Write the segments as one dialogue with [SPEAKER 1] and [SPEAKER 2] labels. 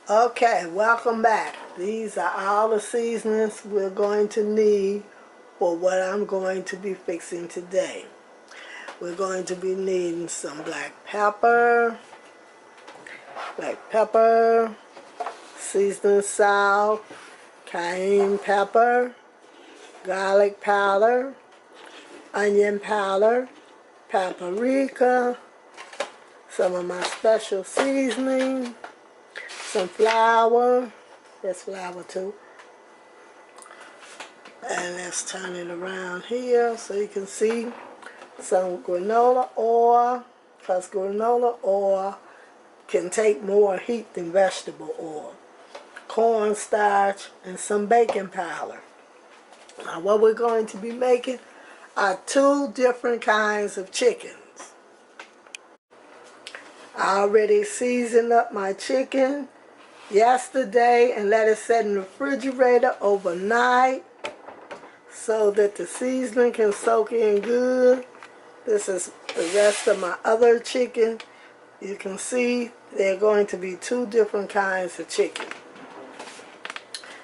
[SPEAKER 1] Okay, welcome back. These are all the seasonings we're going to need for what I'm going to be fixing today. We're going to be needing some black pepper, seasoning salt, cayenne pepper, garlic powder, onion powder, paprika, some of my special seasoning, some flour, there's flour too, and let's turn it around here so you can see some granola oil, because granola oil can take more heat than vegetable oil, cornstarch, and some baking powder. Now what we're going to be making are two different kinds of chickens. I already seasoned up my chicken yesterday and let it set in the refrigerator overnight so that the seasoning can soak in good. This is the rest of my other chicken. You can see they're going to be two different kinds of chicken.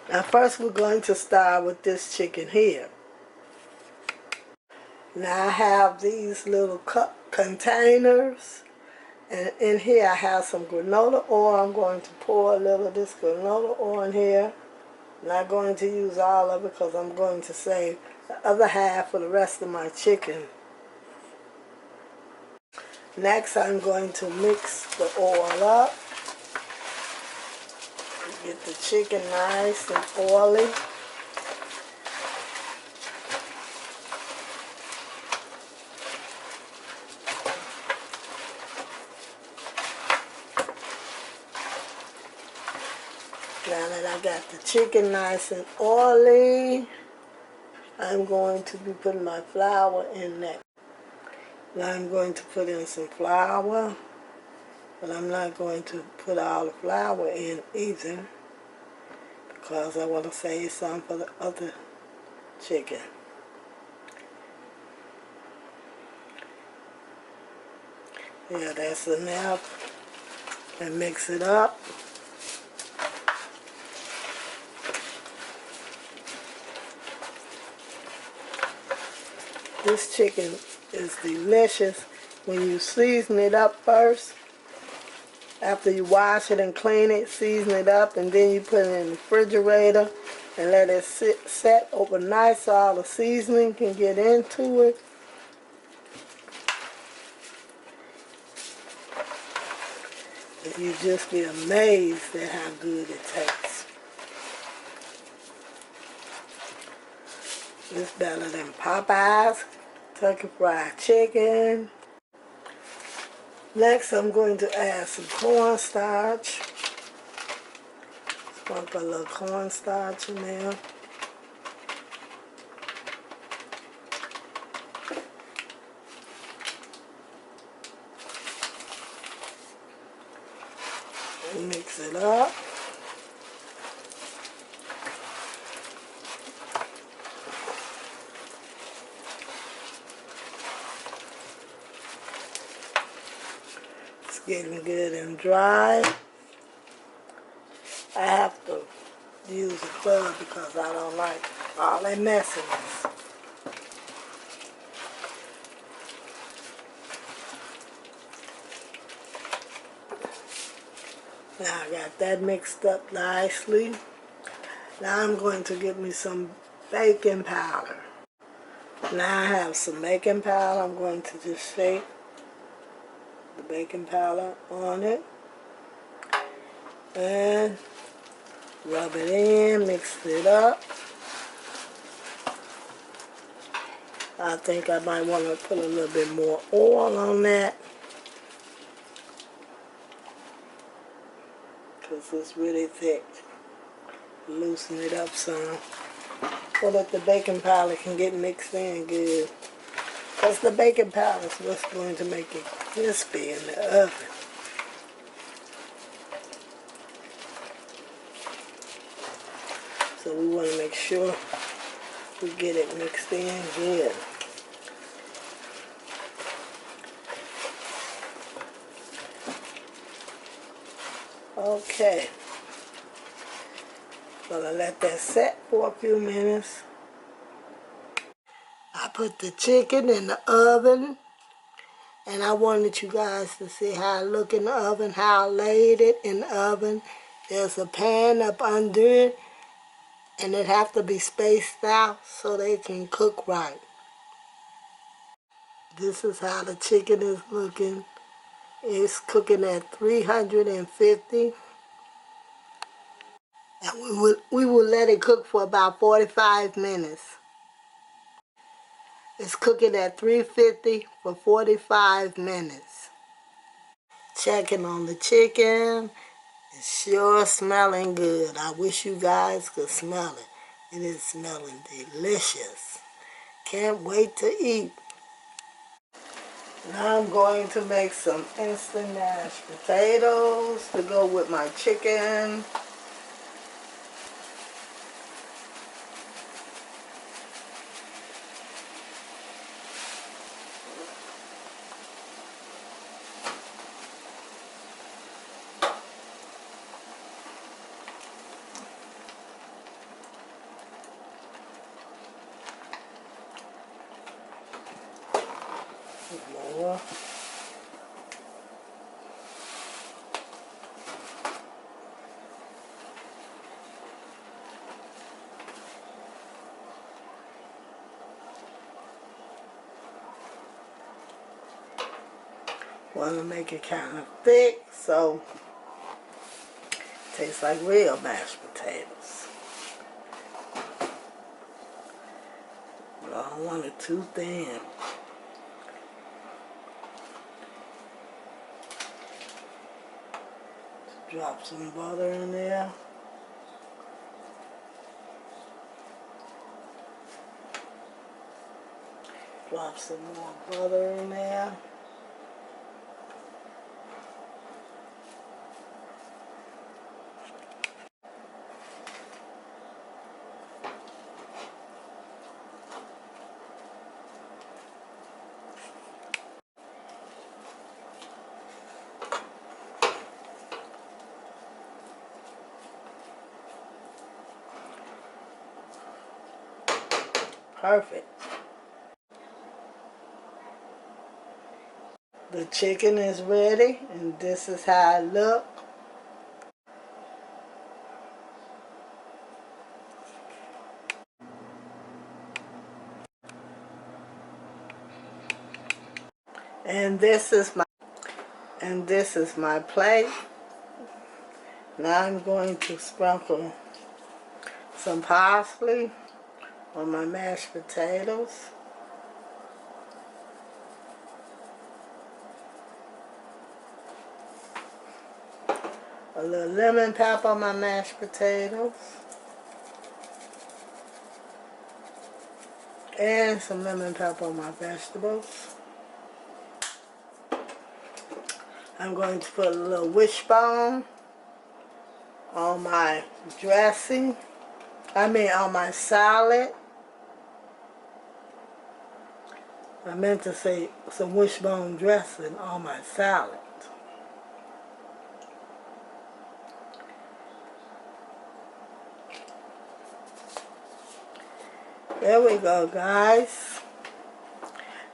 [SPEAKER 1] Now first we're going to start with this chicken here. Now I have these little cup containers, and in here I have some granola oil. I'm going to pour a little of this granola oil in here. I'm not going to use all of it because I'm going to save the other half for the rest of my chicken. Next I'm going to mix the oil up. Get the chicken nice and oily. Now that I got the chicken nice and oily, I'm going to be putting my flour in next. Now I'm going to put in some flour, but I'm not going to put all the flour in either because I want to save some for the other chicken. Yeah, that's enough. And mix it up. This chicken is delicious when you season it up first. After you wash it and clean it, season it up, and then you put it in the refrigerator and let it set overnight so all the seasoning can get into it. And you just be amazed at how good it tastes. It's better than Popeyes Kentucky Fried Chicken. Next, I'm going to add some cornstarch. Sprinkle a little cornstarch in there. And mix it up. Getting good and dry. I have to use a club because I don't like all that messiness. Now I got that mixed up nicely. Now I'm going to get me some baking powder. Now I have some baking powder. I'm going to just shake the baking powder on it and rub it in, mix it up. I think I might want to put a little bit more oil on that because it's really thick. Loosen it up some so that the baking powder can get mixed in good. Because the baking powder is what's going to make it crispy in the oven. So we want to make sure we get it mixed in good. Okay. Gonna let that set for a few minutes. I put the chicken in the oven, and I wanted you guys to see how I look in the oven, how I laid it in the oven. There's a pan up under it, and it have to be spaced out so they can cook right. This is how the chicken is looking. It's cooking at 350. And we will let it cook for about 45 minutes. It's cooking at 350 for 45 minutes. Checking on the chicken. It's sure smelling good. I wish you guys could smell it. It is smelling delicious. Can't wait to eat. Now I'm going to make some instant mashed potatoes to go with my chicken. More. Want to make it kind of thick so it tastes like real mashed potatoes. But I don't want it too thin. Just drop some butter in there. Drop some more butter in there. Perfect. The chicken is ready, and this is how it looks. And this is my plate. Now I'm going to sprinkle some parsley on my mashed potatoes. A little lemon pepper on my mashed potatoes. And some lemon pepper on my vegetables. I'm going to put a little wishbone on my dressing. On my salad. I meant to say some wishbone dressing on my salad. There we go, guys.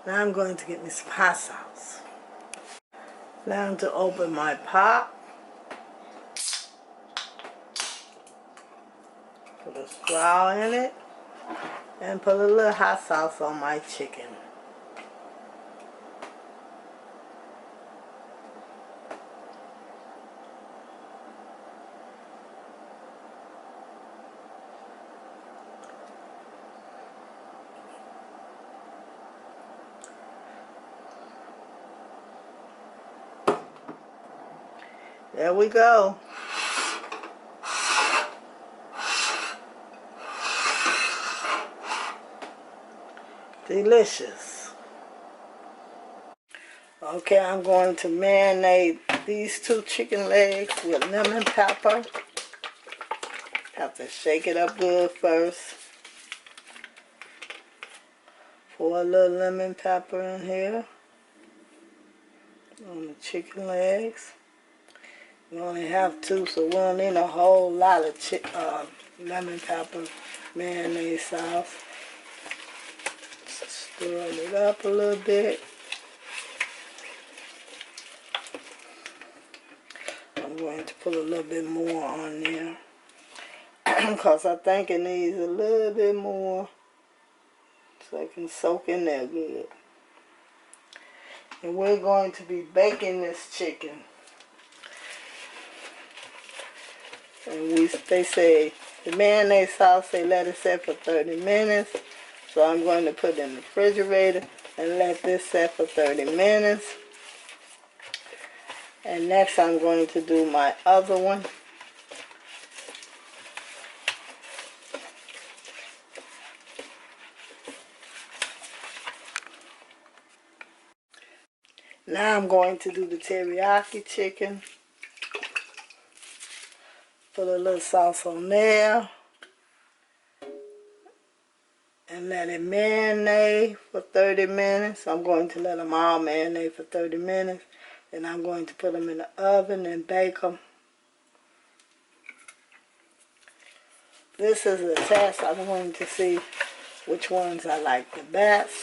[SPEAKER 1] Now I'm going to get me some hot sauce. Now I'm to open my pot. Put a straw in it. And put a little hot sauce on my chicken. There we go. Delicious. Okay, I'm going to marinate these 2 chicken legs with lemon pepper. Have to shake it up good first. Pour a little lemon pepper in here on the chicken legs. We only have 2, so we don't need a whole lot of lemon pepper mayonnaise sauce. Stirring it up a little bit. I'm going to put a little bit more on there because I think it needs a little bit more so it can soak in there good. And we're going to be baking this chicken. And they say the mayonnaise sauce, they let it set for 30 minutes. So I'm going to put it in the refrigerator and let this set for 30 minutes. And next I'm going to do my other one. Now I'm going to do the teriyaki chicken. Put a little sauce on there. And let it marinate for 30 minutes. I'm going to let them all marinate for 30 minutes. Then I'm going to put them in the oven and bake them. This is a test. I'm going to see which ones I like the best.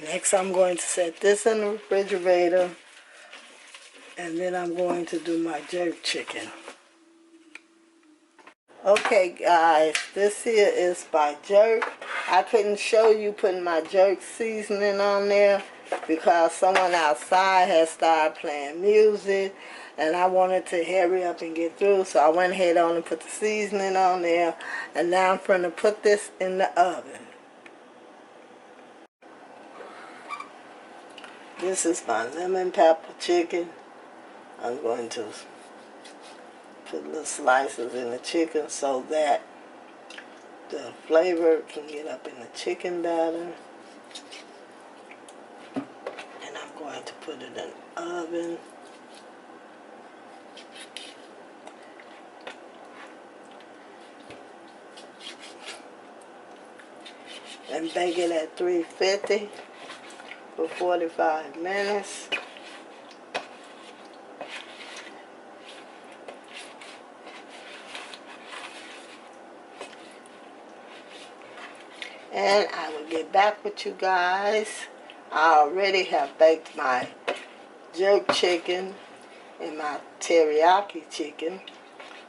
[SPEAKER 1] Next, I'm going to set this in the refrigerator, and then I'm going to do my jerk chicken. Okay, guys, this here is my jerk. I couldn't show you putting my jerk seasoning on there because someone outside has started playing music, and I wanted to hurry up and get through, so I went ahead on and put the seasoning on there, and now I'm going to put this in the oven. This is my lemon pepper chicken. I'm going to put little slices in the chicken so that the flavor can get up in the chicken batter. And I'm going to put it in the oven. And bake it at 350 for 45 minutes. And I will get back with you guys. I already have baked my jerk chicken and my teriyaki chicken.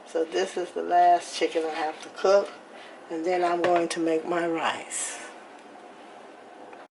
[SPEAKER 1] So this is the last chicken I have to cook. And then I'm going to make my rice.